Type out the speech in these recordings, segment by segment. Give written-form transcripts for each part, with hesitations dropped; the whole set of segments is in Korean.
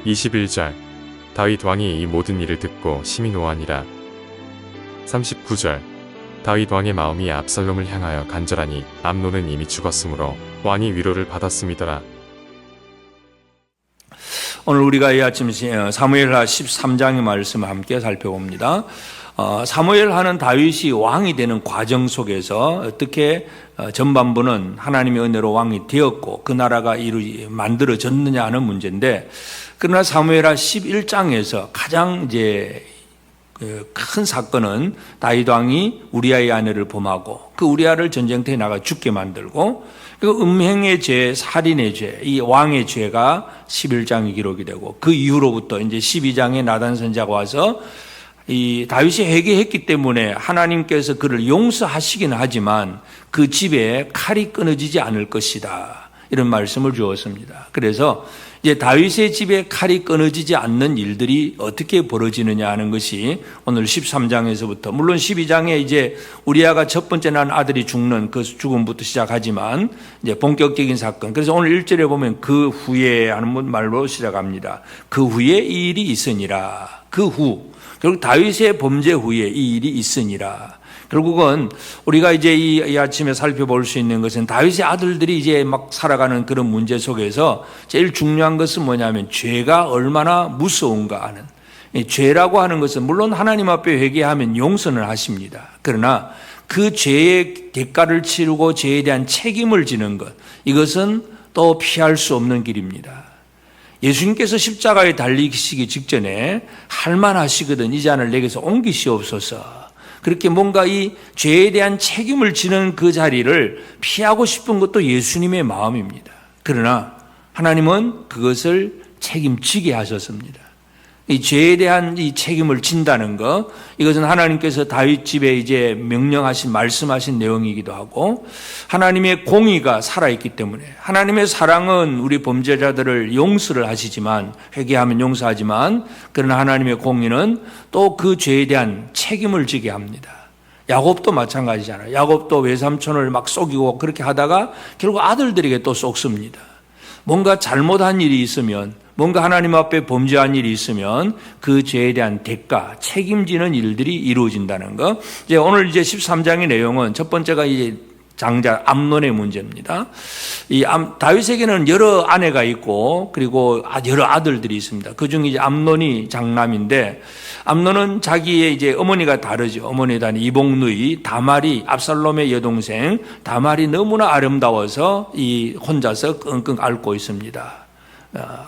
21절 다윗 왕이 이 모든 일을 듣고 심히 노하니라. 39절 다윗 왕의 마음이 압살롬을 향하여 간절하니 암논은 이미 죽었으므로 왕이 위로를 받았음이더라. 오늘 우리가 이 아침 사무엘하 13장의 말씀을 함께 살펴봅니다. 사무엘하는 다윗이 왕이 되는 과정 속에서 어떻게 전반부는 하나님의 은혜로 왕이 되었고 그 나라가 만들어졌느냐 하는 문제인데, 그러나 사무엘하 11장에서 가장 큰 사건은 다윗 왕이 우리아의 아내를 범하고 그 우리아를 전쟁터에 나가 죽게 만들고 그 음행의 죄, 살인의 죄, 이 왕의 죄가 11장이 기록이 되고 그 이후로부터 이제 12장에 나단 선지자가 와서 이 다윗이 회개했기 때문에 하나님께서 그를 용서하시긴 하지만 그 집에 칼이 끊어지지 않을 것이다, 이런 말씀을 주었습니다. 그래서 이제 다윗의 집에 칼이 끊어지지 않는 일들이 어떻게 벌어지느냐 하는 것이 오늘 13장에서부터, 물론 12장에 이제 우리아가 첫 번째 난 아들이 죽는 그 죽음부터 시작하지만 이제 본격적인 사건. 그래서 오늘 1절에 보면 그 후에 하는 말로 시작합니다. 그 후에 이 일이 있으니라. 그 후. 결국 다윗의 범죄 후에 이 일이 있으니라. 결국은 우리가 이제 이 아침에 살펴볼 수 있는 것은 다윗의 아들들이 이제 막 살아가는 그런 문제 속에서 제일 중요한 것은 뭐냐면 죄가 얼마나 무서운가 하는, 이 죄라고 하는 것은 물론 하나님 앞에 회개하면 용서는 하십니다. 그러나 그 죄의 대가를 치르고 죄에 대한 책임을 지는 것, 이것은 또 피할 수 없는 길입니다. 예수님께서 십자가에 달리시기 직전에 할만하시거든 이 잔을 내게서 옮기시옵소서, 그렇게 뭔가 이 죄에 대한 책임을 지는 그 자리를 피하고 싶은 것도 예수님의 마음입니다. 그러나 하나님은 그것을 책임지게 하셨습니다. 이 죄에 대한 이 책임을 진다는 것, 이것은 하나님께서 다윗 집에 이제 명령하신, 말씀하신 내용이기도 하고, 하나님의 공의가 살아있기 때문에, 하나님의 사랑은 우리 범죄자들을 용서를 하시지만, 회개하면 용서하지만, 그러나 하나님의 공의는 또 그 죄에 대한 책임을 지게 합니다. 야곱도 마찬가지잖아요. 야곱도 외삼촌을 막 속이고 그렇게 하다가 결국 아들들에게 또 속습니다. 뭔가 잘못한 일이 있으면, 뭔가 하나님 앞에 범죄한 일이 있으면 그 죄에 대한 대가, 책임지는 일들이 이루어진다는 것. 이제 오늘 이제 13장의 내용은 첫 번째가 이제 장자 암논의 문제입니다. 이 다윗에게는 여러 아내가 있고 그리고 여러 아들들이 있습니다. 그 중에 이제 암논이 장남인데, 암논은 자기의 이제 어머니가 다르죠. 어머니에 대한 이복누이 다말이, 압살롬의 여동생 다말이 너무나 아름다워서 이 혼자서 끙끙 앓고 있습니다.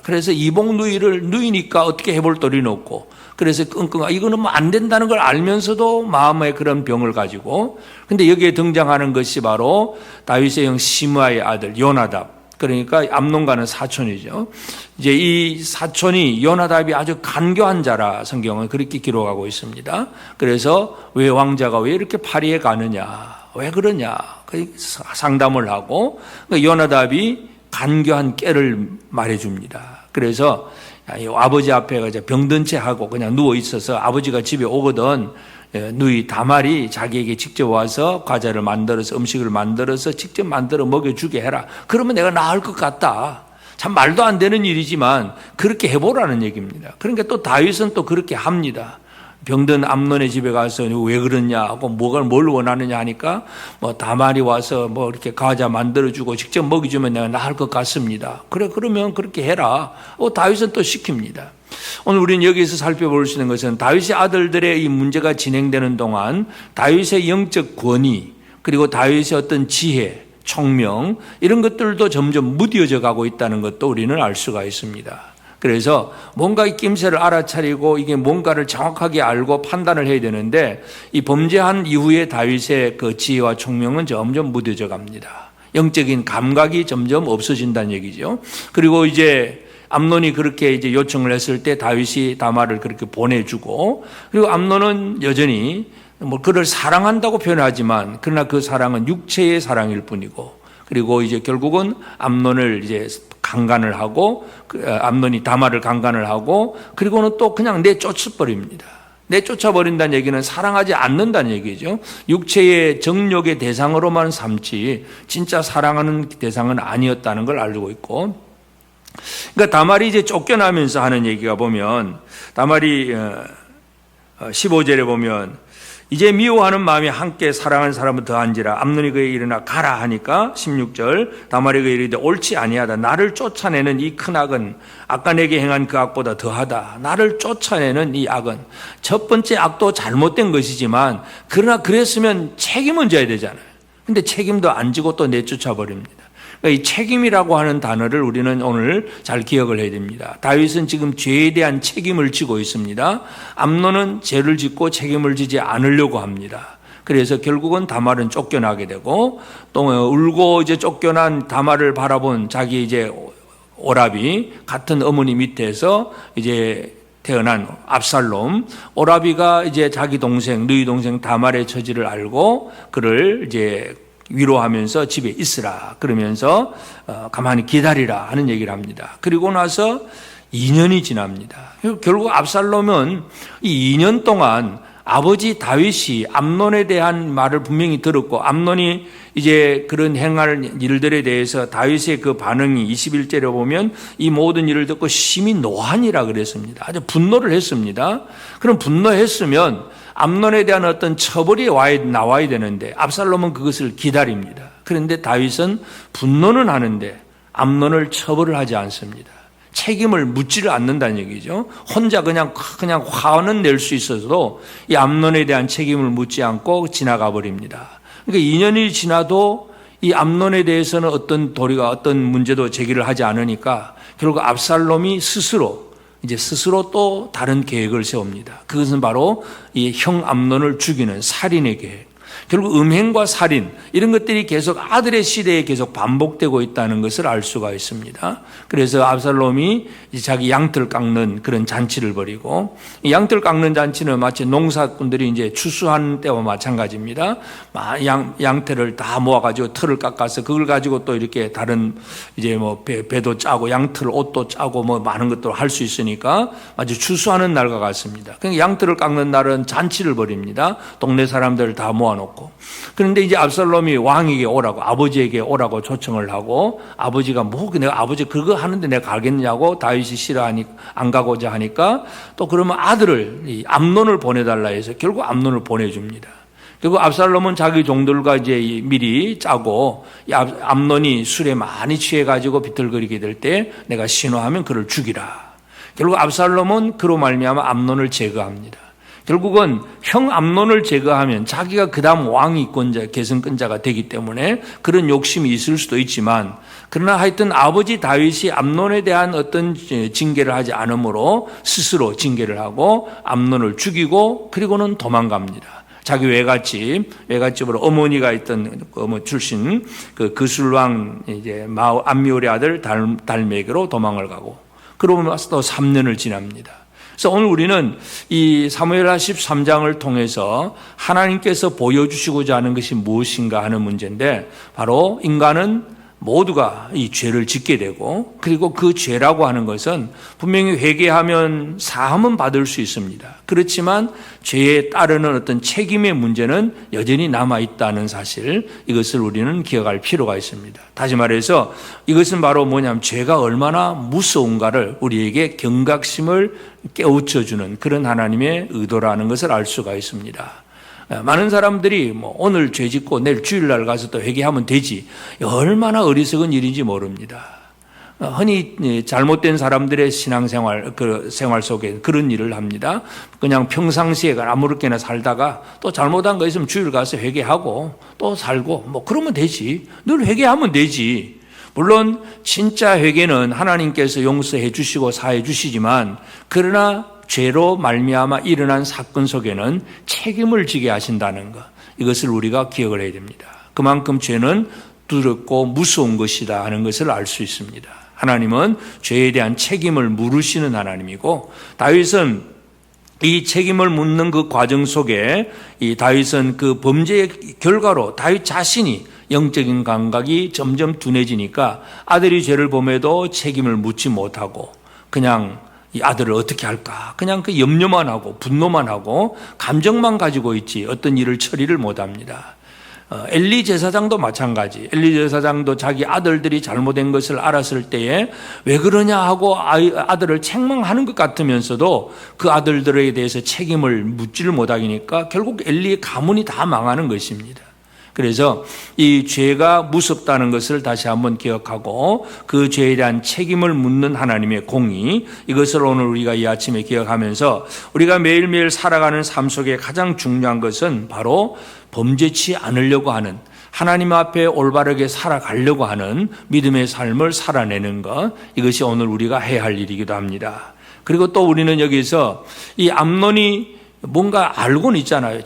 그래서 이복누이를 누이니까 어떻게 해볼 도리는 없고, 그래서 끙끙, 이거는 뭐 안 된다는 걸 알면서도 마음의 그런 병을 가지고, 근데 여기에 등장하는 것이 바로 다윗의 형 시므아의 아들 요나답, 그러니까 암논과는 사촌이죠. 이제 이 사촌이, 요나답이 아주 간교한 자라 성경은 그렇게 기록하고 있습니다. 그래서 왜 왕자가 왜 이렇게 파리에 가느냐, 왜 그러냐 상담을 하고, 요나답이 간교한 깨를 말해줍니다. 그래서 아버지 앞에 병든 채 하고 그냥 누워 있어서 아버지가 집에 오거든 누이 다말이 자기에게 직접 와서 과자를 만들어서, 음식을 만들어서 직접 만들어 먹여주게 해라. 그러면 내가 나을 것 같다. 참 말도 안 되는 일이지만 그렇게 해보라는 얘기입니다. 그러니까 또 다윗은 또 그렇게 합니다. 병든 암논의 집에 가서 왜 그러냐 하고 뭘 원하느냐 하니까 뭐 다말이 와서 뭐 이렇게 과자 만들어주고 직접 먹여주면 내가 나을 것 같습니다. 그래, 그러면 그렇게 해라. 다윗은 또 시킵니다. 오늘 우리는 여기서 살펴볼 수 있는 것은 다윗의 아들들의 이 문제가 진행되는 동안 다윗의 영적 권위, 그리고 다윗의 어떤 지혜, 총명, 이런 것들도 점점 무뎌져 가고 있다는 것도 우리는 알 수가 있습니다. 그래서 뭔가 이 낌새를 알아차리고 이게 뭔가를 정확하게 알고 판단을 해야 되는데, 이 범죄한 이후에 다윗의 그 지혜와 총명은 점점 무뎌져 갑니다. 영적인 감각이 점점 없어진다는 얘기죠. 그리고 이제 암논이 그렇게 이제 요청을 했을 때 다윗이 다말을 그렇게 보내주고, 그리고 암논은 여전히 뭐 그를 사랑한다고 표현하지만 그러나 그 사랑은 육체의 사랑일 뿐이고, 그리고 이제 결국은 암논을 이제 강간을 하고, 암논이 다말을 강간을 하고, 그리고는 또 그냥 내쫓아버립니다. 내쫓아버린다는 얘기는 사랑하지 않는다는 얘기죠. 육체의 정욕의 대상으로만 삼지 진짜 사랑하는 대상은 아니었다는 걸 알고 있고, 그러니까 다말이 이제 쫓겨나면서 하는 얘기가 보면, 다말이 15절에 보면 이제 미워하는 마음이 함께 사랑하는 사람은 더한지라 암논이 그에게 일어나 가라 하니까 16절 다말이 그에게 이르되 옳지 아니하다. 나를 쫓아내는 이 큰 악은 아까 내게 행한 그 악보다 더하다. 나를 쫓아내는 이 악은, 첫 번째 악도 잘못된 것이지만 그러나 그랬으면 책임은 져야 되잖아요. 근데 책임도 안 지고 또 내쫓아 버립니다. 이 책임이라고 하는 단어를 우리는 오늘 잘 기억을 해야 됩니다. 다윗은 지금 죄에 대한 책임을 지고 있습니다. 암논은 죄를 짓고 책임을 지지 않으려고 합니다. 그래서 결국은 다말은 쫓겨나게 되고, 또 울고 이제 쫓겨난 다말을 바라본 자기 이제 오라비, 같은 어머니 밑에서 이제 태어난 압살롬, 오라비가 이제 자기 동생, 너희 동생 다말의 처지를 알고 그를 이제 위로하면서 집에 있으라 그러면서 가만히 기다리라 하는 얘기를 합니다. 그리고 나서 2년이 지납니다. 결국 압살롬은 이 2년 동안 아버지 다윗이 암논에 대한 말을 분명히 들었고, 암논이 이제 그런 행할 일들에 대해서 다윗의 그 반응이 21절에 보면 이 모든 일을 듣고 심히 노하니라 그랬습니다. 아주 분노를 했습니다. 그럼 분노했으면 암논에 대한 어떤 처벌이 나와야 되는데 압살롬은 그것을 기다립니다. 그런데 다윗은 분노는 하는데 암논을 처벌을 하지 않습니다. 책임을 묻지를 않는다는 얘기죠. 혼자 그냥 화는 낼 수 있어도 이 암논에 대한 책임을 묻지 않고 지나가 버립니다. 그러니까 2년이 지나도 이 암논에 대해서는 어떤 도리가 어떤 문제도 제기를 하지 않으니까 결국 압살롬이 스스로 또 다른 계획을 세웁니다. 그것은 바로 이 형 암논을 죽이는 살인의 계획. 결국 음행과 살인 이런 것들이 계속 아들의 시대에 계속 반복되고 있다는 것을 알 수가 있습니다. 그래서 압살롬이 자기 양털 깎는 그런 잔치를 벌이고, 이 양털 깎는 잔치는 마치 농사꾼들이 이제 추수하는 때와 마찬가지입니다. 양털을 다 모아가지고 털을 깎아서 그걸 가지고 또 이렇게 다른 이제 뭐 배도 짜고 양털 옷도 짜고 뭐 많은 것들을 할 수 있으니까 아주 추수하는 날과 같습니다. 그러니까 양털을 깎는 날은 잔치를 벌입니다. 동네 사람들을 다 모아놓고. 그런데 이제 압살롬이 왕에게 오라고, 아버지에게 오라고 초청을 하고, 아버지가 내가 아버지 그거 하는데 내가 가겠냐고 다윗이 싫어하니 안 가고자 하니까 또 그러면 아들을 이 암논을 보내달라 해서 결국 암논을 보내줍니다. 결국 압살롬은 자기 종들과 이제 미리 짜고, 암논이 술에 많이 취해가지고 비틀거리게 될 때 내가 신호하면 그를 죽이라. 결국 압살롬은 그로 말미암아 암논을 제거합니다. 결국은 형 암논을 제거하면 자기가 그 다음 왕위권자, 계승권자가 되기 때문에 그런 욕심이 있을 수도 있지만, 그러나 하여튼 아버지 다윗이 암논에 대한 어떤 징계를 하지 않으므로 스스로 징계를 하고 암논을 죽이고 그리고는 도망갑니다. 자기 외갓집으로 어머니가 있던 출신 그 그술왕 이제 암미올의 아들 달메게로 도망을 가고, 그러고 나서 또 3년을 지납니다. 그래서 오늘 우리는 이 사무엘하 13장을 통해서 하나님께서 보여주시고자 하는 것이 무엇인가 하는 문제인데, 바로 인간은 모두가 이 죄를 짓게 되고, 그리고 그 죄라고 하는 것은 분명히 회개하면 사함은 받을 수 있습니다. 그렇지만 죄에 따르는 어떤 책임의 문제는 여전히 남아있다는 사실, 이것을 우리는 기억할 필요가 있습니다. 다시 말해서 이것은 바로 뭐냐면 죄가 얼마나 무서운가를 우리에게 경각심을 깨우쳐주는 그런 하나님의 의도라는 것을 알 수가 있습니다. 많은 사람들이 오늘 죄 짓고 내일 주일날 가서 또 회개하면 되지, 얼마나 어리석은 일인지 모릅니다. 흔히 잘못된 사람들의 신앙생활, 그 생활 속에 그런 일을 합니다. 그냥 평상시에 아무렇게나 살다가 또 잘못한 거 있으면 주일 가서 회개하고 또 살고 그러면 되지, 늘 회개하면 되지. 물론 진짜 회개는 하나님께서 용서해 주시고 사해 주시지만, 그러나 죄로 말미암아 일어난 사건 속에는 책임을 지게 하신다는 것, 이것을 우리가 기억을 해야 됩니다. 그만큼 죄는 두렵고 무서운 것이다 하는 것을 알 수 있습니다. 하나님은 죄에 대한 책임을 물으시는 하나님이고, 다윗은 이 책임을 묻는 그 과정 속에 이 다윗은 그 범죄의 결과로 다윗 자신이 영적인 감각이 점점 둔해지니까 아들이 죄를 범해도 책임을 묻지 못하고 그냥 이 아들을 어떻게 할까? 그냥 그 염려만 하고 분노만 하고 감정만 가지고 있지 어떤 일을 처리를 못합니다. 엘리 제사장도 마찬가지. 엘리 제사장도 자기 아들들이 잘못된 것을 알았을 때에 왜 그러냐 하고 아들을 책망하는 것 같으면서도 그 아들들에 대해서 책임을 묻지를 못하니까 결국 엘리의 가문이 다 망하는 것입니다. 그래서 이 죄가 무섭다는 것을 다시 한번 기억하고 그 죄에 대한 책임을 묻는 하나님의 공의, 이것을 오늘 우리가 이 아침에 기억하면서 우리가 매일매일 살아가는 삶 속에 가장 중요한 것은 바로 범죄치 않으려고 하는, 하나님 앞에 올바르게 살아가려고 하는 믿음의 삶을 살아내는 것, 이것이 오늘 우리가 해야 할 일이기도 합니다. 그리고 또 우리는 여기서 이 암논이 뭔가 알고는 있잖아요.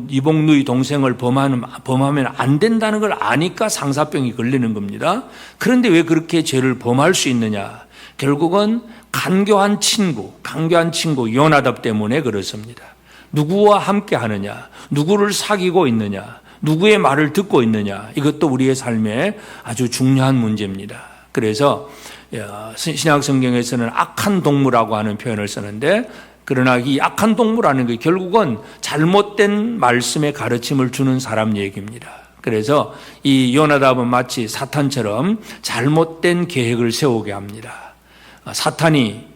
이복누이 동생을 범하면 안 된다는 걸 아니까 상사병이 걸리는 겁니다. 그런데 왜 그렇게 죄를 범할 수 있느냐? 결국은 간교한 친구 요나답 때문에 그렇습니다. 누구와 함께 하느냐? 누구를 사귀고 있느냐? 누구의 말을 듣고 있느냐? 이것도 우리의 삶에 아주 중요한 문제입니다. 그래서 신약 성경에서는 악한 동무라고 하는 표현을 쓰는데, 그러나 이 악한 동무라는 게 결국은 잘못된 말씀의 가르침을 주는 사람 얘기입니다. 그래서 이 요나답은 마치 사탄처럼 잘못된 계획을 세우게 합니다. 사탄이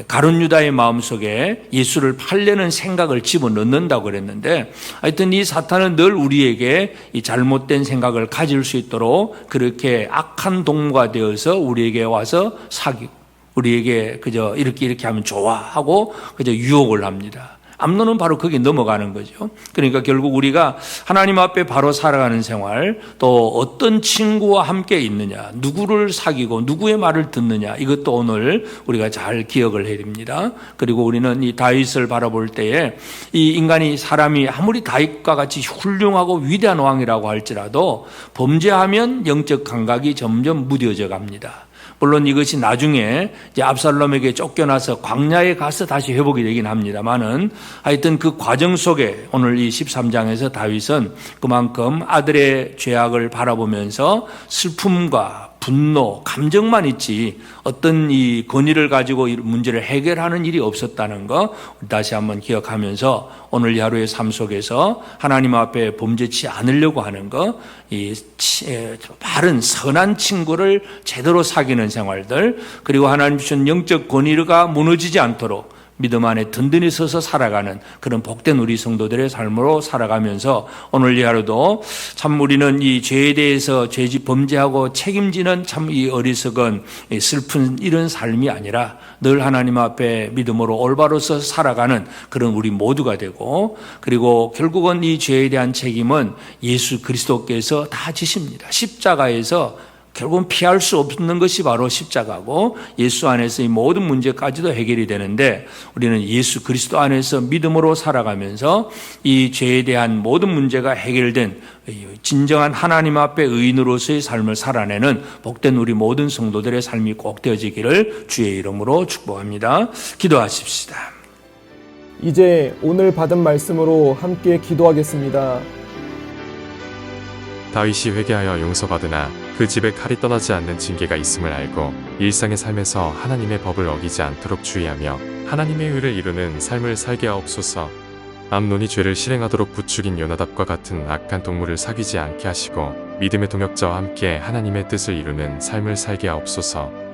가룟 유다의 마음속에 예수를 팔려는 생각을 집어넣는다고 그랬는데, 하여튼 이 사탄은 늘 우리에게 이 잘못된 생각을 가질 수 있도록 그렇게 악한 동무가 되어서 우리에게 와서 사귀고, 우리에게 그저 이렇게 하면 좋아 하고 그저 유혹을 합니다. 암논은 바로 거기에 넘어가는 거죠. 그러니까 결국 우리가 하나님 앞에 바로 살아가는 생활, 또 어떤 친구와 함께 있느냐, 누구를 사귀고 누구의 말을 듣느냐, 이것도 오늘 우리가 잘 기억을 해야 됩니다. 그리고 우리는 이 다윗을 바라볼 때에 이 사람이 아무리 다윗과 같이 훌륭하고 위대한 왕이라고 할지라도 범죄하면 영적 감각이 점점 무뎌져 갑니다. 물론 이것이 나중에 이제 압살롬에게 쫓겨나서 광야에 가서 다시 회복이 되긴 합니다만은, 하여튼 그 과정 속에 오늘 이 13장에서 다윗은 그만큼 아들의 죄악을 바라보면서 슬픔과 분노, 감정만 있지 어떤 이 권위를 가지고 이 문제를 해결하는 일이 없었다는 거 다시 한번 기억하면서 오늘 이 하루의 삶 속에서 하나님 앞에 범죄치 않으려고 하는 거, 이 바른 선한 친구를 제대로 사귀는 생활들, 그리고 하나님 주신 영적 권위가 무너지지 않도록 믿음 안에 든든히 서서 살아가는 그런 복된 우리 성도들의 삶으로 살아가면서 오늘 이 하루도 참 우리는 이 죄에 대해서 범죄하고 책임지는 참 이 어리석은 슬픈 이런 삶이 아니라 늘 하나님 앞에 믿음으로 올바로 서 살아가는 그런 우리 모두가 되고, 그리고 결국은 이 죄에 대한 책임은 예수 그리스도께서 다 지십니다. 십자가에서 결국은 피할 수 없는 것이 바로 십자가고, 예수 안에서 이 모든 문제까지도 해결이 되는데, 우리는 예수 그리스도 안에서 믿음으로 살아가면서 이 죄에 대한 모든 문제가 해결된 진정한 하나님 앞에 의인으로서의 삶을 살아내는 복된 우리 모든 성도들의 삶이 꼭 되어지기를 주의 이름으로 축복합니다. 기도하십시다. 이제 오늘 받은 말씀으로 함께 기도하겠습니다. 다윗이 회개하여 용서받으나 그 집에 칼이 떠나지 않는 징계가 있음을 알고 일상의 삶에서 하나님의 법을 어기지 않도록 주의하며 하나님의 의를 이루는 삶을 살게 하옵소서. 암논이 죄를 실행하도록 부추긴 요나답과 같은 악한 동물을 사귀지 않게 하시고 믿음의 동역자와 함께 하나님의 뜻을 이루는 삶을 살게 하옵소서.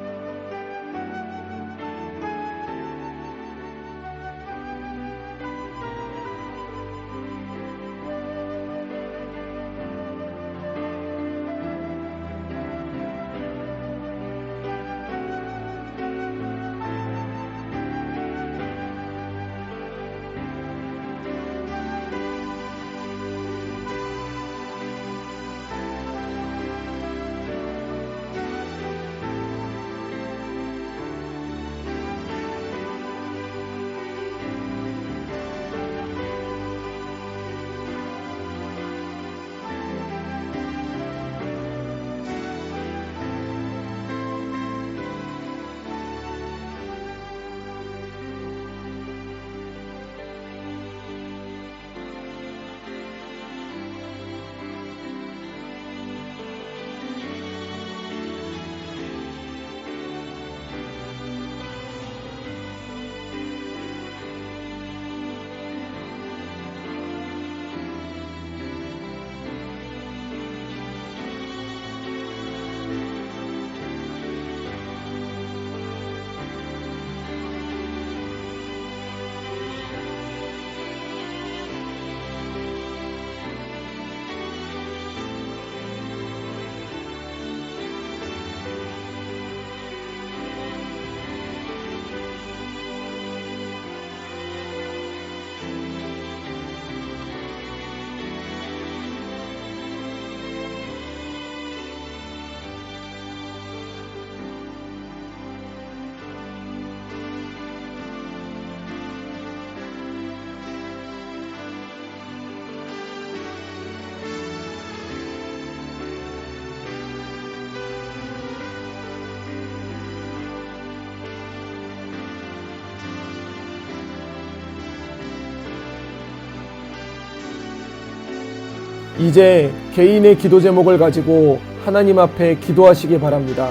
이제 개인의 기도 제목을 가지고 하나님 앞에 기도하시기 바랍니다.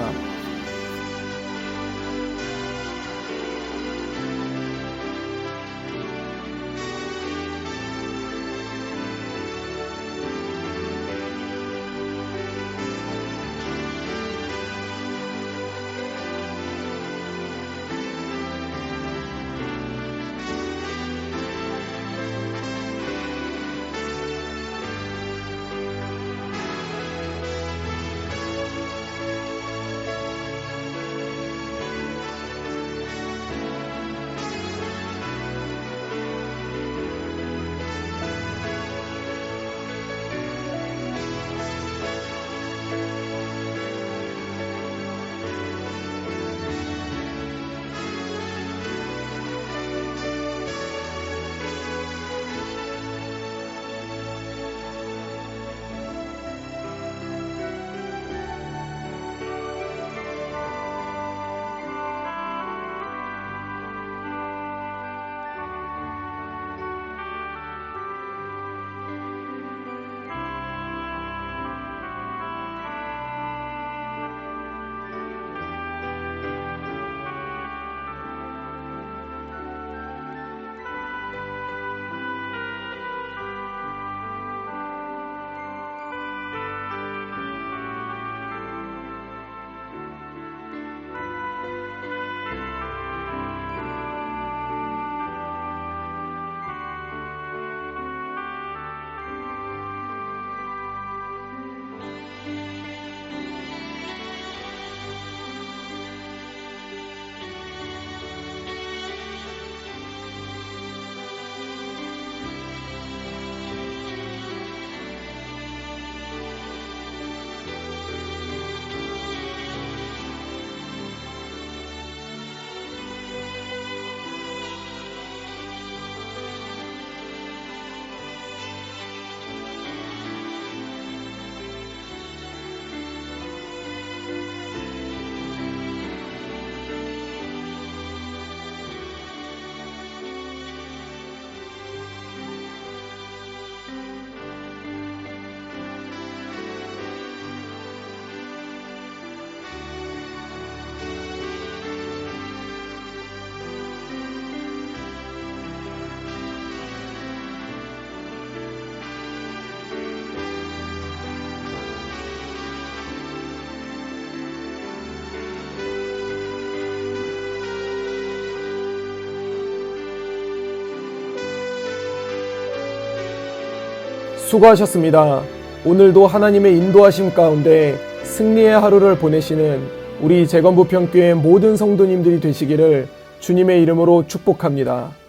수고하셨습니다. 오늘도 하나님의 인도하심 가운데 승리의 하루를 보내시는 우리 재건부평교회 모든 성도님들이 되시기를 주님의 이름으로 축복합니다.